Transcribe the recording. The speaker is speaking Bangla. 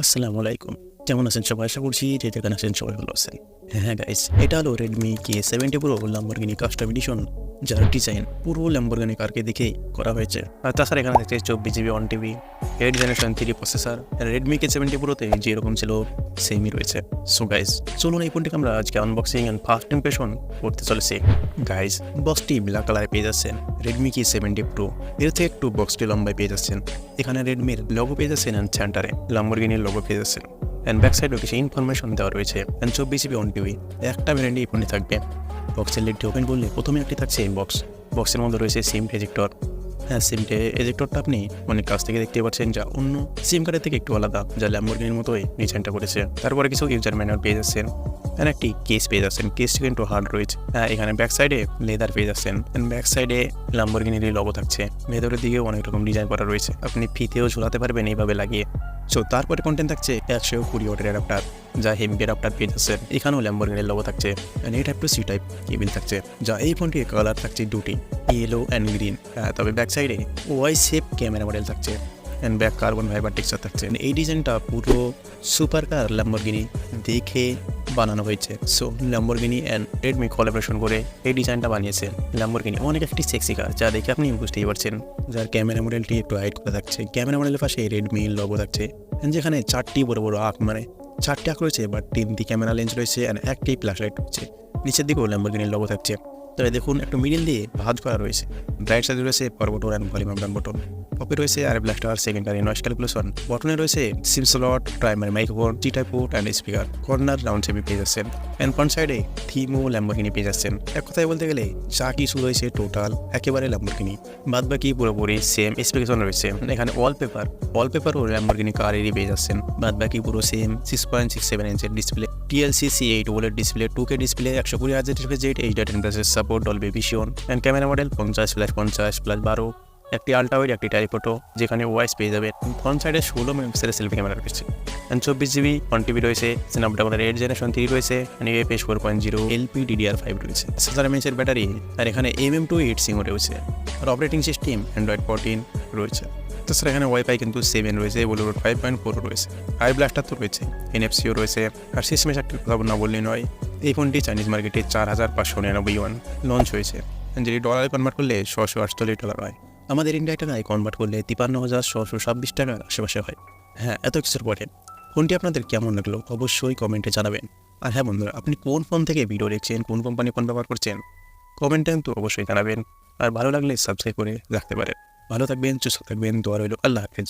আসসালামু আলাইকুম। কেমন আছেন সবাই? আশা করছি যে যেখানে আছেন সবাই ভালো আছেন। হ্যাঁ গাইস, এটা হলো Redmi K70 Pro Lamborghini custom edition, যার ডিজাইন পুরো Lamborghini কারকে দেখেই করা হয়েছে। আর তাছাড়া এখানে থাকছে 24GB 1TB 8 generation 3 processor. Redmi K70 Pro তে যেরকম ছিল সেমই রয়েছে। সো গাইস, চলুন এই ফোনটিকে আমরা আজকে আনবক্সিং এন্ড ফার্স্ট ইমপ্রেশন করতে চলেছি। গাইস, বক্সটি ব্ল্যাক কালারে পেয়ে যাচ্ছেন Redmi K70 Pro। এর থেকে একটু বক্সটি লম্বায় পেয়ে যাচ্ছেন। এখানে রেডমির লোগো পেয়ে যাচ্ছেন অ্যান্ড সেন্টারে Lamborghini লোগো পেয়ে যাচ্ছেন। অ্যান্ড ব্যাক সাইডেও কিছু ইনফরমেশন দেওয়া রয়েছে। অ্যান্ড 24GB 1TB একটা ভ্যারিয়েন্টে এই ফোনটি থাকবে। বক্সের লিডটি ওপেন করলে প্রথমে একটি থাকছে বক্সের মধ্যে রয়েছে সিম এজেক্টর। হ্যাঁ, সিমটে এজেক্টরটা আপনি অনেক কাছ থেকে দেখতে পাচ্ছেন, যা অন্য সিম কার্ডের থেকে একটু আলাদা, যা ল্যাম্বরগিনির মতোই ডিজাইনটা করেছে। তারপরে কিছু ইউজার ম্যানুয়াল পেয়ে যাচ্ছেন অ্যান্ড একটি কেস পেয়ে যাচ্ছেন। কেসটি কিন্তু হার্ড রয়েছে। হ্যাঁ, এখানে ব্যাক সাইডে লেদার পেয়ে যাচ্ছেন অ্যান্ড ব্যাক সাইডে ল্যাম্বরগিনির লোগো থাকছে। ভেতরের দিকেও অনেক রকম ডিজাইন করা রয়েছে, আপনি ফিতেও ঝুলাতে পারবেন এইভাবে লাগিয়ে। সো তারপরে কন্টেন্ট থাকছে 120 ওয়াটের অ্যাডাপ্টার, যা হেভি অ্যাডাপ্টার পেয়ে যাচ্ছেন। এখানেও ল্যাম্বরগিনির লোগো থাকছে অ্যান্ড এই type to C type cable থাকছে, যা এই ফোনটির কালার থাকছে দুটি, ইয়েলো অ্যান্ড গ্রিন। তবে ব্যাক সাইডে ওয়াই শেপ ক্যামেরা মডেল থাকছে and back carbon fibre texture থাকছে। এই ডিজাইনটা পুরো সুপার কার ল্যাম্বরগিনি দেখে বানানো হয়েছে। So Lamborghini and Redmi collaboration করে এই ডিজাইনটা বানিয়েছে। ল্যাম্বরগিনি অনেক একটি সেক্সি কার, যা দেখে আপনি বুঝতেই পারছেন। যার ক্যামেরা মডেলটি একটু হাইড করা থাকছে। ক্যামেরা মডেলের পাশে রেডমি লোগো থাকছে, যেখানে 4টি বড় বড় আঁক, মানে 4টি আঁক রয়েছে, বাট 3টি ক্যামেরা লেন্স রয়েছে অ্যান্ড একটি ফ্ল্যাশ লাইট রয়েছে। নিচের দিকেও ল্যাম্বরগিনির লোগো থাকছে। তবে দেখুন, একটু মিডিল দিয়ে ভাঁজ করা রয়েছে। রাইট সাইডে রয়েছে পাওয়ার button and volume up down button. টপে রয়েছে আর ব্লাস্টার, সেকেন্ডারি নয়েজ ক্যালকুলেশন। বটনে রয়েছে সিম slot, primary microphone, T type port and speaker. Corner round শেপে পেয়ে যাচ্ছেন অ্যান্ড ফ্রন্ট সাইডে থিমও ল্যাম্বরগিনি পেয়ে যাচ্ছেন। এক কথায় বলতে গেলে যা কিছু রয়েছে টোটাল একেবারে ল্যাম্বরগিনি। বাদ বাকি পুরোপুরি সেম স্পেসিফিকেশন রয়েছে। এখানে ওয়ালপেপারও ল্যাম্বরগিনি কারেরই পেয়ে যাচ্ছেন। বাদ বাকি পুরো সেম 6.67 ইঞ্চের display, TLC C8 OLED display, 2K display, 120Hz refresh rate, HDR10 প্লাসের support, Dolby Vision and camera model 50+50+12, একটি আলট্রা ওয়াইড, একটি টেলিফোটো, যেখানে ওয়াইস পেয়ে যাবে। ফ্রন্ট সাইডে 16 মেগাপিক্সেলের সেলফি ক্যামেরা রয়েছে অ্যান্ড 24GB 1TB রয়েছে। স্ন্যাপড্রাগনের 8 জেনারেশন 3 রয়েছে অ্যান্ড UFS 4.0 LPDDR5 রয়েছে। 1000 mAh এর ব্যাটারি, আর এখানে MM2 হিট সিংও রয়েছে। আর অপারেটিং সিস্টেম অ্যান্ড্রয়েড 14 রয়েছে। তাছাড়া এখানে ওয়াইফাই কিন্তু 7 রয়েছে, ব্লুটুথ 5.4 রয়েছে, আই ব্লাস্টার তো রয়েছে, NFCও রয়েছে। আর শেষমেশ একটা কথা না বললেই নয়, এই ফোনটি চাইনিজ মার্কেটে 4599 ইউয়ান লঞ্চ হয়েছে, যেটি ডলারে কনভার্ট করলে 648 ডলার হয়। আমাদের ইন্ডিয়া টাকায় কনভার্ট করলে 53,626 টাকার আশেপাশে হয়। হ্যাঁ, এত কিছুর পরে ফোনটি আপনাদের কেমন লাগলো অবশ্যই কমেন্টে জানাবেন। আর হ্যাঁ বন্ধুরা, আপনি কোন ফোন থেকে ভিডিও দেখছেন, কোন কোম্পানি ফোন ব্যবহার করছেন, কমেন্টে কিন্তু অবশ্যই জানাবেন। আর ভালো লাগলে সাবস্ক্রাইব করে রাখতে পারেন। ভালো থাকবেন, সুস্থ থাকবেন, দোয়া রইল। আল্লাহ হাফেজ।